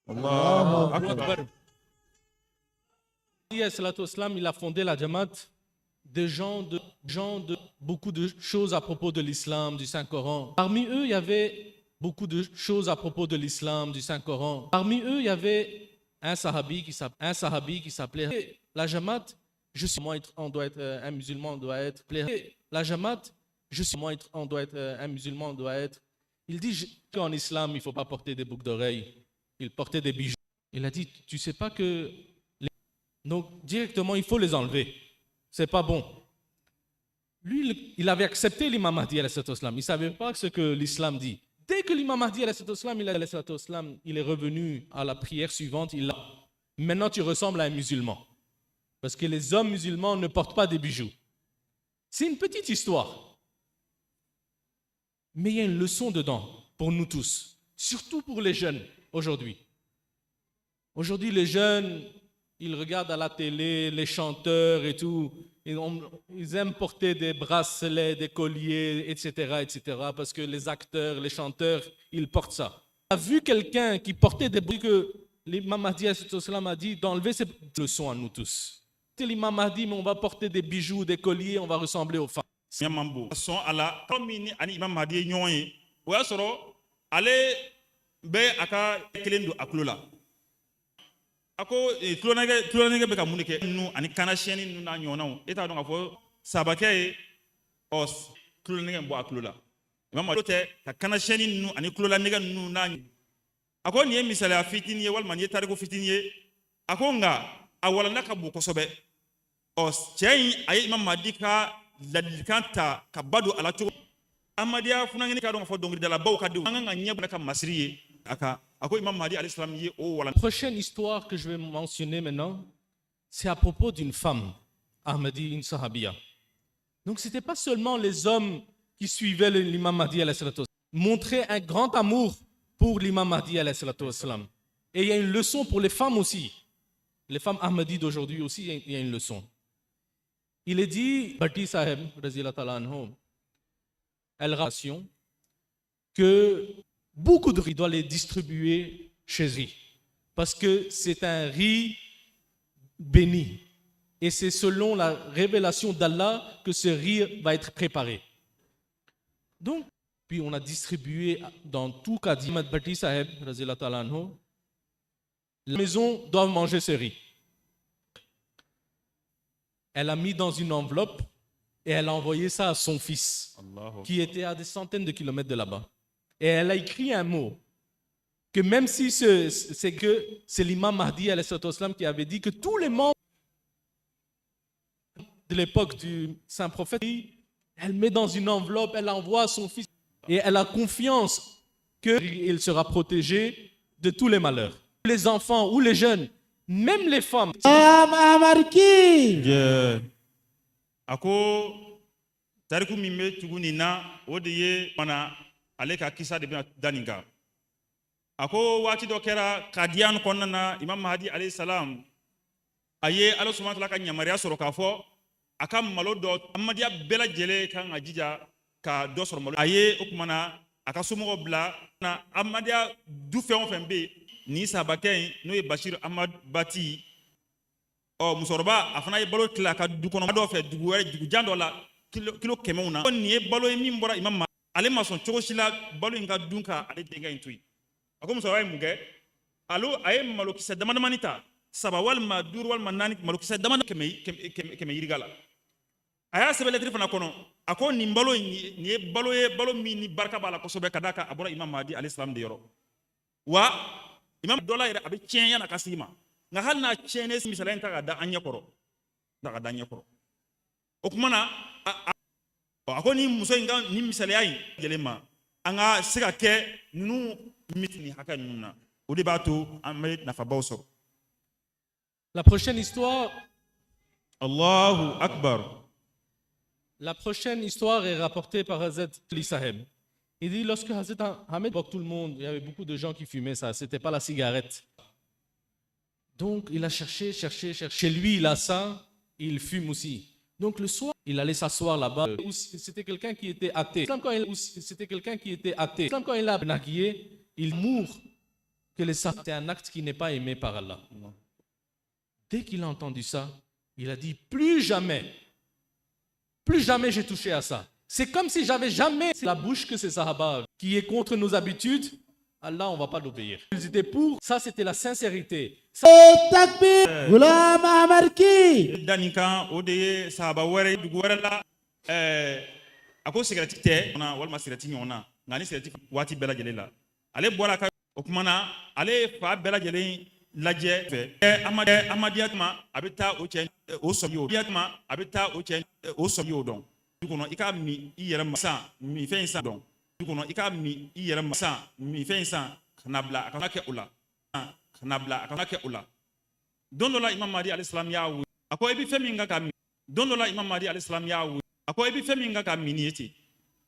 Allahu Akbar. Il a fondé la Jamaat des gens de beaucoup de choses à propos de l'islam, du Saint-Coran. Parmi eux, il y avait beaucoup de choses à propos de l'islam, du Saint-Coran. Parmi eux, il y avait un sahabi qui s'appelait la Jamaat. Un musulman doit être la Jamaat. Un musulman doit être. Il dit qu'en islam, il ne faut pas porter des boucles d'oreilles. Il portait des bijoux. Il a dit, tu ne sais pas que... Donc, directement, il faut les enlever. C'est pas bon. Lui, il avait accepté l'imam Mahdi alayhi salam. Il ne savait pas ce que l'islam dit. Dès que l'imam Mahdi alayhi salam, il est revenu à la prière suivante, il a dit, maintenant tu ressembles à un musulman. Parce que les hommes musulmans ne portent pas des bijoux. C'est une petite histoire. Mais il y a une leçon dedans pour nous tous. Surtout pour les jeunes aujourd'hui. Aujourd'hui, les jeunes, ils regardent à la télé, les chanteurs et tout. Ils aiment porter des bracelets, des colliers, etc., parce que les acteurs, les chanteurs, ils portent ça. On a vu quelqu'un qui portait des bijoux que l'imam Mahdi a dit d'enlever ces leçons à nous tous. C'est l'imam Mahdi, mais on va porter des bijoux, des colliers, on va ressembler aux femmes. Son ala komini ani Imam Mahdi nyonyi. Wa soro ale be aka kelendo aklola. Ako klonage be ka munike nu ani kana sheni nu na nyona eta donc afo sabake os klonage bo aklola. Imam Mahdi te ka kana sheni nu ani klola nega nu na ako ni misala fitini wal man yetarigo fitini ako nga awala naka bu kosobe os chei ay Imam Mahdi ka ladikanta kabado ala to amadia funangeni ka don fo dongri dala baw ka de nganga nyeba ka masriye aka ako Imam Mahdi alayhi salam yi o wala. La prochaine histoire que je vais mentionner maintenant, c'est à propos d'une femme, Ahmadi, une sahabiya. Donc c'était pas seulement les hommes qui suivaient l'imam Mahdi alayhi salatu montraient un grand amour pour l'imam Mahdi alayhi salatu wassalam. Et il y a une leçon pour les femmes aussi. Les femmes Ahmadi d'aujourd'hui aussi, il y a une leçon. Il est dit, Bhatti Sahib, elle ration que beaucoup de riz doit les distribuer chez lui. Parce que c'est un riz béni. Et c'est selon la révélation d'Allah que ce riz va être préparé. Donc, puis on a distribué dans tout Kadi, Bhatti Sahib, la maison doit manger ce riz. Elle a mis dans une enveloppe et elle a envoyé ça à son fils, qui était à des centaines de kilomètres de là-bas. Et elle a écrit un mot, que même si c'est l'imam Mahdi alayhi salam qui avait dit que tous les membres de l'époque du saint prophète, elle met dans une enveloppe, elle envoie à son fils, et elle a confiance qu'il sera protégé de tous les malheurs. Les enfants ou les jeunes, même les femmes. Ako tariku mime tuguni na odiye mana aleka kisa de daninga. Ako wati do kera kadian konnana Imam Mahdi alayhi salam aye Allah subhanahu wa ta'ala kan yamariya soro kafo akam malo do amadiya bela jele kan ajija ka do soro malo aye okumana akasumo bla na amadiya du fe on fembe ni sabaken no e Bashir Ahmad Bati o musoroba afana ye balo kila ka du kono do fe du were du jando la kilo kemuna ni e balo e min bora Imam ale mason chogosila balo inga dunka ale denga intui ako musoroba muge alo aye malo kisa damana manita saba wal madur wal manani malo kisa damana keme yirigala aya sebe letri fana kono ako ni balo ni e balo mi ni barka bala ko sobe kadaka abora Imam Mahdi alayhi salam de yoro wa imam dola yɛrɛ a bɛ tiɲɛ yana ka sigi ma nka hali n'a tiɲɛnen misaliya in ta ka da an ɲɛ kɔrɔ ta ka da an ɲɛ kɔrɔ o kuma na a ko ni muso in ka ni misaliya in yɛlɛ ma an ka se ka kɛ ninnu miti ni hakɛ ninnu na o de b'a to an bɛ nafabaw sɔrɔ. La prochaine histoire. Allahu Akbar. La prochaine histoire est rapportée par Hazrat Ali Saheb. Il dit lorsque Hazrat Ahmed, tout le monde, il y avait beaucoup de gens qui fumaient ça, c'était pas la cigarette. Donc il a cherché. Chez lui, il a ça, il fume aussi. Donc le soir, il allait s'asseoir là-bas. C'était quelqu'un qui était athée. Quand il a naguillé, il mourt que les c'est un acte qui n'est pas aimé par Allah. Dès qu'il a entendu ça, il a dit plus jamais j'ai touché à ça. C'est comme si j'avais jamais la bouche que ces sahaba qui est contre nos habitudes. Allah, on ne va pas l'obéir. Ils étaient pour, ça c'était la sincérité. Takbir Ghulam Ahmad Ki Danika ode sahaba wɛrɛ dugu wɛrɛ la a ko sigarɛti tɛ walima sigarɛti ɲɔgɔnna nka ni sigarɛti waati bɛɛ lajɛlen la ale bɔra ka o kuma na ale fa bɛɛ lajɛlen lajɛ fɛ Ahmadiyya kuma a bɛ taa o cɛ o sɔmi o kuma a bɛ taa o cɛ o sɔmi o dɔn du kɔnɔ i ka min i yɛrɛ ma san min fɛn san dɔn du kɔnɔ i ka min i yɛrɛ ma san min fɛn san kana bila a kana kɛ o la kana bila a kana kɛ o la don dɔ la Imam Mahdi alayhi salam y'a wele a ko i bɛ fɛn min kan ka min don dɔ la Imam Mahdi alayhi salam y'a wele a ko i bɛ fɛn min kan ka min ni ye ten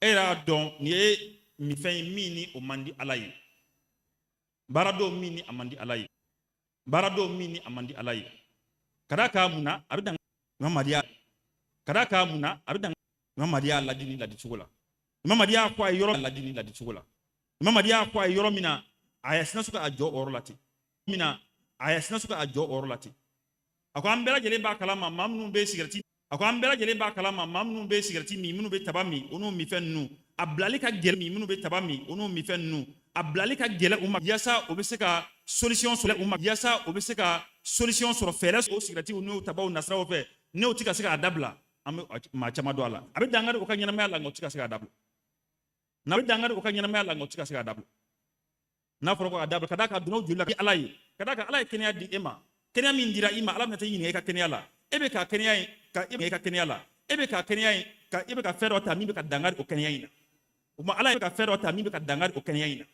e yɛrɛ y'a dɔn nin ye min fɛn ye min ni o man di Ala ye baara dɔw min ni a man di Ala ye baara dɔw min ni a man di Ala ye ka d'a kan mun na a bɛ dan Imam Mahdi ka d'a kan mun na a bɛ dan Imam Mahdi y'a ladi ni ladi cogo la Imam Mahdi y'a fɔ a ye yɔrɔ ladi ni ladi cogo la Imam Mahdi y'a fɔ a ye yɔrɔ min na a y'a sinaso ka jɔ o yɔrɔ la ten min na a y'a sinaso ka jɔ o yɔrɔ la ten a ko an bɛɛ lajɛlen b'a kalama maa minnu bɛ sigɛrɛti a ko an bɛɛ lajɛlen b'a kalama maa minnu bɛ sigɛrɛti min minnu bɛ taba min o n'u min fɛn ninnu a bilali ka gɛlɛn min minnu bɛ taba min o n'u min fɛn ninnu a bilali ka gɛlɛn u ma yaasa o bɛ se ka solution sɔrɔ u ma yaasa o bɛ se ka solution sɔrɔ fɛɛrɛ o sigɛrɛtiw n'o tabaw nasiraw fɛ n'o tɛ ka se k'a dabila an bɛ maa caman dɔn a la a bɛ dangari o ka ɲɛnamaya la nka o tɛ ka se k'a dabila n'a bɛ dangari o ka ɲɛnamaya la nka o tɛ ka se k'a dabila n'a fɔra ko k'a dabila ka d'a kan dunanw joli la k'i Ala ye ka d'a kan Ala ye kɛnɛya di e ma kɛnɛya min dira i ma Ala bɛna taa ɲininka i ka kɛnɛya la e bɛ ka kɛnɛya in ka e bɛ ka kɛnɛya la e bɛ ka kɛnɛya in ka e bɛ ka fɛn dɔ ta min bɛ ka dangari o kɛnɛya in na o ma Ala ye ka fɛn dɔ ta min bɛ ka dangari o kɛnɛya in na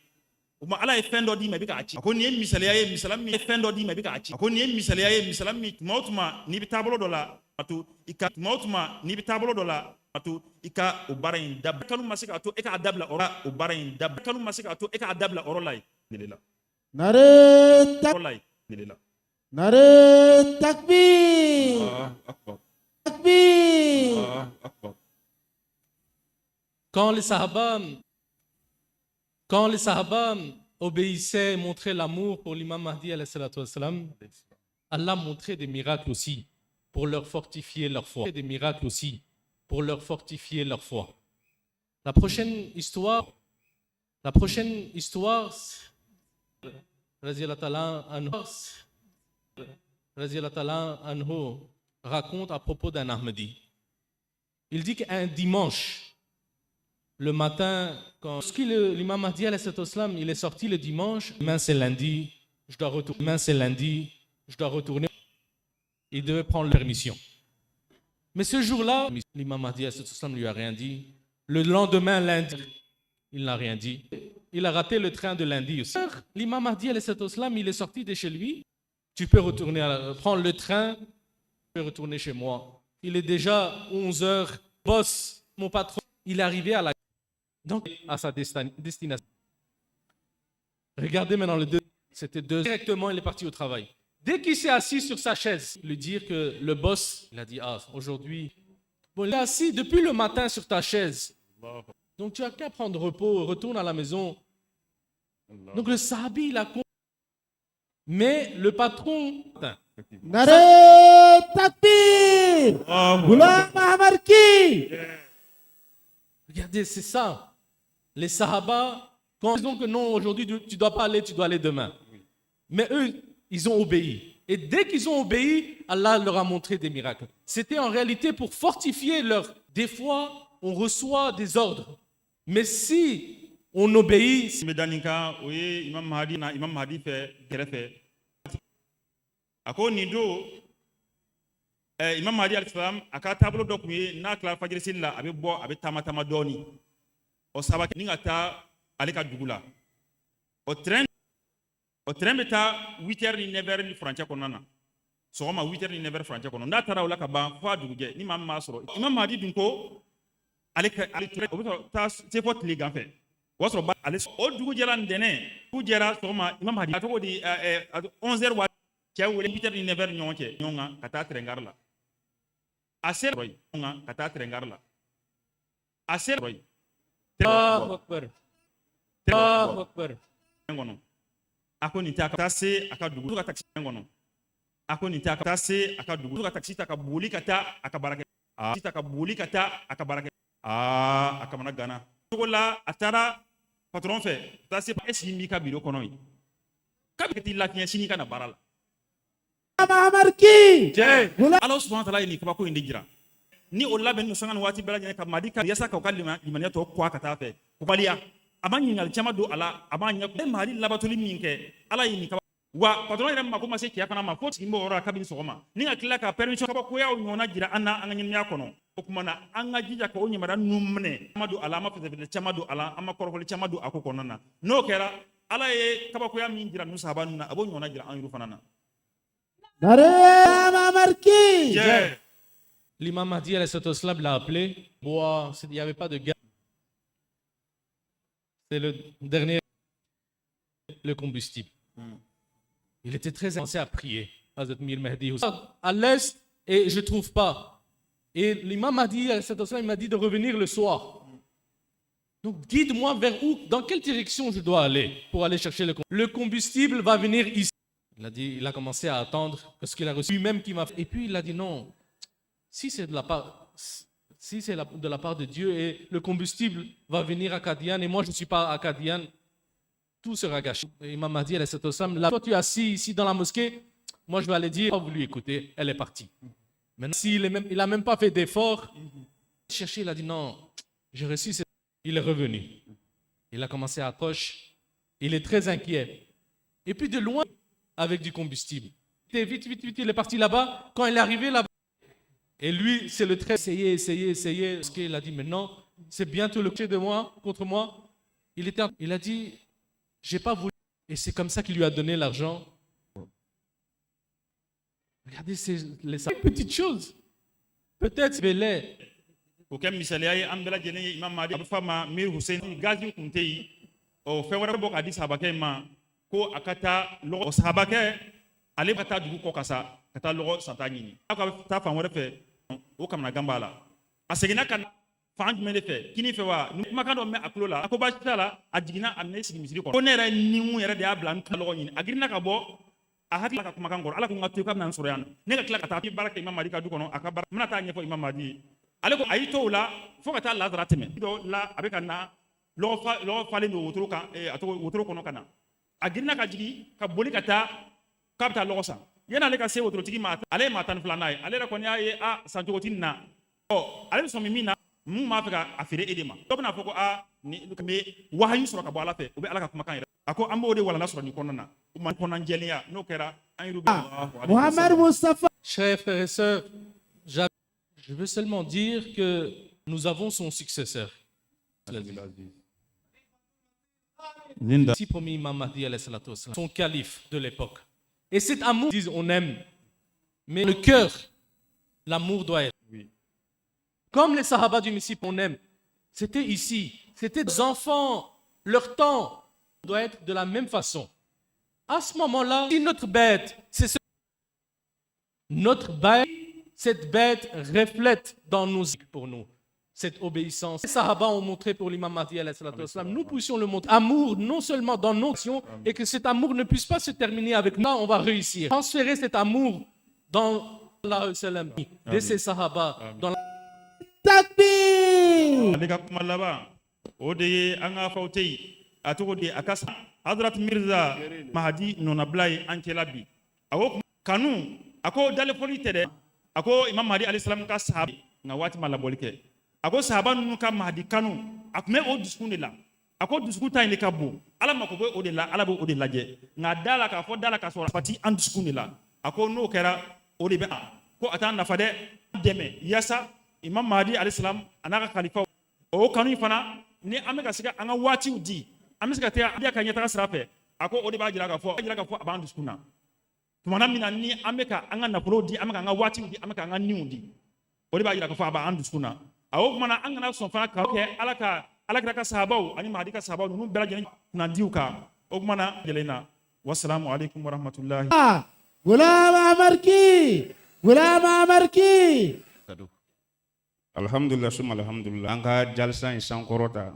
o ma Ala ye fɛn dɔ d'i ma i bɛ k'a ci a ko nin ye misaliya ye misaliya min ye fɛn dɔ d'i ma i bɛ k'a ci a ko nin ye misaliya ye misaliya min tuma o tuma n'i bɛ taabolo dɔ la a to i ka tuma o tuma n'i bɛ taabolo dɔ la a to i ka o baara in dabila kanu ma se k'a to e k'a dabila o baara in dabila kanu ma se k'a to e k'a dabila o yɔrɔ la yen Nare takbir takbir Quand les sahaba obéissaient, montraient l'amour pour l'imam Mahdi, Allah montrait des miracles aussi pour leur fortifier leur foi. Des miracles aussi pour leur fortifier leur foi. La prochaine histoire, Radiyallahu anhu raconte à propos d'un Ahmadi. Il dit qu'un dimanche, le matin, quand l'imam Mahdi il est sorti le dimanche, demain c'est lundi, je dois retourner. Il devait prendre la permission. Mais ce jour-là, l'imam Mahdi ne lui a rien dit. Le lendemain, lundi, il n'a rien dit. Il a raté le train de lundi aussi. L'imam Mahdi il est sorti de chez lui. Tu peux retourner, prendre le train, tu peux retourner chez moi. Il est déjà 11h. Boss, mon patron, il est arrivé à sa destination. Regardez maintenant c'était 2 directement, il est parti au travail. Dès qu'il s'est assis sur sa chaise, lui dire que le boss, il a dit, aujourd'hui, bon, il est assis depuis le matin sur ta chaise. Donc tu as qu'à prendre repos, retourne à la maison. Donc le sahabi, il a compris. Mais le patron... Nare takbir Ghulam Ahmad Ki. Regardez, c'est ça. Les sahaba, quand ils disent que non, aujourd'hui tu ne dois pas aller, tu dois aller demain. Mais eux, ils ont obéi. Et dès qu'ils ont obéi, Allah leur a montré des miracles. C'était en réalité pour fortifier leur... Des fois, on reçoit des ordres. Mais si on obéit. Medanika, oui, Imam Mahdi fait greffe. Ako nido, Imam Mahdi al-Islam, aka tablo dokuye na kla fajr silla abe bo abe tamatama doni. O sabaki ninga ta aleka dugula. O train beta 8h ni 9h ni francha konana. Sogoma 8h ni 9h francha konana. Na tara wala ka ba fa duguje ni mamma soro. Imam Mahdi dunko aleka ta c'est votre les gars fait. Wasro ba ale o dugu jara ndene dugu jara sogoma Imam Mahdi atoko di 11h wa cɛ wele 8h ni 9h ɲɔgɔn cɛ ɲɔgɔn kan ka taa terengari la a sera ɲɔgɔn kan ka taa terengari la a sera kɔnɔ a ko nin tɛ a ka taa se a ka dugu ka taxi kɔnɔ a ko nin tɛ a ka taa se a ka dugu ka taxi ta ka boli ka taa a ka baarakɛ ta ka boli ka taa a ka baarakɛ a kamana gana cogo la a taara patron fɛ taa se est-ce que n b'i ka biro kɔnɔ ye k'a bɛ t'i lafiɲɛ sini ka na baara la Allah subhanahu wa ta'ala ni kabako indi jira ni o labɛn no sanga waati bɛɛ lajɛlen ka Mahdi ka yasa ka o ka limaniya tɔ kɔ ka taa fɛ o baliya a ma ɲininkali caman don a la a b'a ɲɛ Mahdi labatoli min kɛ Allah ye nin kaba wa patron yɛrɛ mako ma se cɛya fana ma fo sigi b'o yɔrɔ la kabini sɔgɔma ni ka tila ka permission kabakoyaw ɲɔgɔnna jira an na an ka ɲɛnamaya kɔnɔ o kuma na an ka jija ka o ɲamara ninnu minɛ caman don a la an ma fɛsɛfɛsɛ caman don a la an ma kɔrɔfɔli caman don a ko kɔnɔna na n'o kɛra Allah ye kabakoya min jira ninnu sahaba ninnu na a b'o ɲɔgɔnna jira an yɛrɛ fana na. L'imam Mahdi l'a appelé. Bois, il n'y avait pas de gaz. C'est le dernier, le combustible. Il était très avancé à prier. À l'est, et je ne trouve pas. Et l'imam Mahdi il m'a dit de revenir le soir. Donc guide-moi vers où, dans quelle direction je dois aller pour aller chercher le combustible. Le combustible va venir ici. Il a commencé à attendre parce qu'il a reçu lui-même qui m'a fait. Et puis il a dit non, si c'est de la part de Dieu et le combustible va venir à Qadian et moi je ne suis pas à Qadian, tout sera gâché. Et Imam Mahdi, là, toi tu es assis ici dans la mosquée, moi je vais aller dire, pas voulu écouter, elle est partie. Maintenant, il n'a même pas fait d'effort, il a dit non, j'ai reçu cette... Il est revenu. Il a commencé à approcher, il est très inquiet. Et puis de loin, avec du combustible. Vite, il est parti là-bas. Quand il est arrivé là-bas, et lui, c'est le trait, essayez. Parce qu'il a dit, maintenant, c'est bientôt le côté de moi, contre moi. Il a dit, j'ai pas voulu. Et c'est comme ça qu'il lui a donné l'argent. Regardez, les petites choses. Peut-être c'est belé. Aucun misaliaye, ambela jene Imam Mahdi, Abufama, Mir Hussein, Gazi Kuntei, au Fewara Bok Adi Sabakema. Ko akata logo sahabake ale kata dugu ko kasa kata logo santa nyini aka ta fan wore fe o kamna gambala asegina kan fan jumene fe kini fe wa maka do me akulo la ko ba tala ajigina amne sigi misiri ko nere nimu yere de abla nka logo nyini agirina ka bo a hakila ka kuma kan gor ala ko ngatu ka nan soro yan ne ka kila ka ta baraka Imam Mahdi ka du kono aka bar mena ta nyefo Imam Mahdi ale ko ayito la fo ka ta lazara teme do la abeka na logo fale no wotoro kan ato wotoro kono kana agirina ka jigi ka boli ka taa k'a bɛ taa lɔgɔ san yani ale ka se wotorotigi ma ale ye maa 12 n'a ye ale yɛrɛ kɔni y'a ye san cogo tɛ nin na ale bɛ sɔn min na mun b'a fɛ ka a feere e de ma dɔ bɛna fɔ ko ni bɛ wahayu sɔrɔ ka bɔ ala fɛ o bɛ ala ka kumakan yɛrɛ a ko an b'o de walanda sɔrɔ nin kɔnɔna na o ma kɔnɔna jɛlenya n'o kɛra an yɛrɛ bɛ Mohamed Mustafa. Chers frères et sœurs, je veux seulement dire que nous avons son successeur. Si promis Imam Mahdi son calife de l'époque. Et cet amour, disent on aime, mais le cœur, l'amour doit être. Oui. Comme les Sahaba du Messie, on aime. C'était ici, c'était des enfants, leur temps doit être de la même façon. À ce moment-là, si notre bête, cette bête reflète dans nos pour nous. Cette obéissance. Les Sahaba ont montré pour l'imam Mahdi, nous puissions le montrer. Amour, non seulement dans nos actions, et que cet amour ne puisse pas se terminer avec nous, on va réussir. Transférer cet amour dans la de ces Sahaba. Dans la... Takbir! Hadrat Mirza Mahdi nonablai ankelabi. Kanu, ako dalefoli tere, ako Imam Mahdi alayhi salam ka sahabi na wati malabolike. Ako sahaba nunu ka Mahdi kanu akme o diskune la a ko dusukun ta in de ka bon ala mako bɛ o de la ala bɛ o de lajɛ nka da la k'a fɔ da la k'a sɔrɔ pati an dusukun de la a ko n'o kɛra o de bɛ ko a t'a nafa dɛ dɛmɛ yaasa imam mahdi alayhisalam a n'a ka kalifaw o kanu in fana ni an bɛ ka se ka an ka waatiw di an bɛ se ka taa adiya ka ɲɛtaga sira fɛ a ko o de b'a jira k'a fɔ a b'an dusukun na tumana min na ni an bɛ ka an ka nafolo di an bɛ ka an ka waatiw di an bɛ ka an ka niw di o de b'a jira k'a fɔ a b'an dusukun na a o kumana an kana sɔn fana ka kɛ alakira ka sahabaw ani mahdi ka sahabaw ninnu bɛɛ lajɛlen kunnadiw kan o kumana lajɛlen na wasalaamu aleykum wa rahmatulahi. Ghulam Ahmad Key, Ghulam Ahmad Key. Alhamdulillah, alhamdulillah. En cas, Jalsa et Sankorota.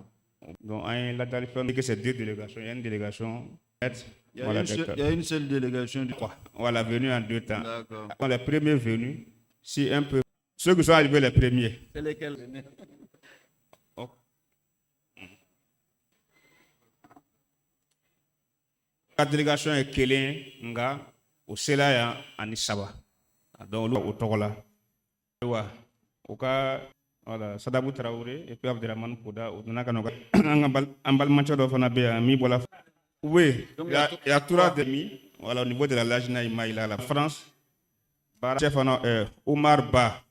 Donc, un la téléphone que c'est 2 délégations. Il y a une délégation. Il y a une seule délégation. Voilà, venue en 2 temps. D'accord. Les premiers venus, si un peu. Ceux qui sont arrivés les premiers. C'est lesquels? Oh. La délégation est Kélin, Nga, au Selaya, Anisaba. Donc, au Togola. Au cas, voilà, Sadabou Traoré et puis Abdelrahman Kouda, au Nakanoga, Ambal Machado Fanabé, Mi Bola. Oui, il y a 3 demi, voilà, au niveau de la Lajna, il y a la France, Omar Ba.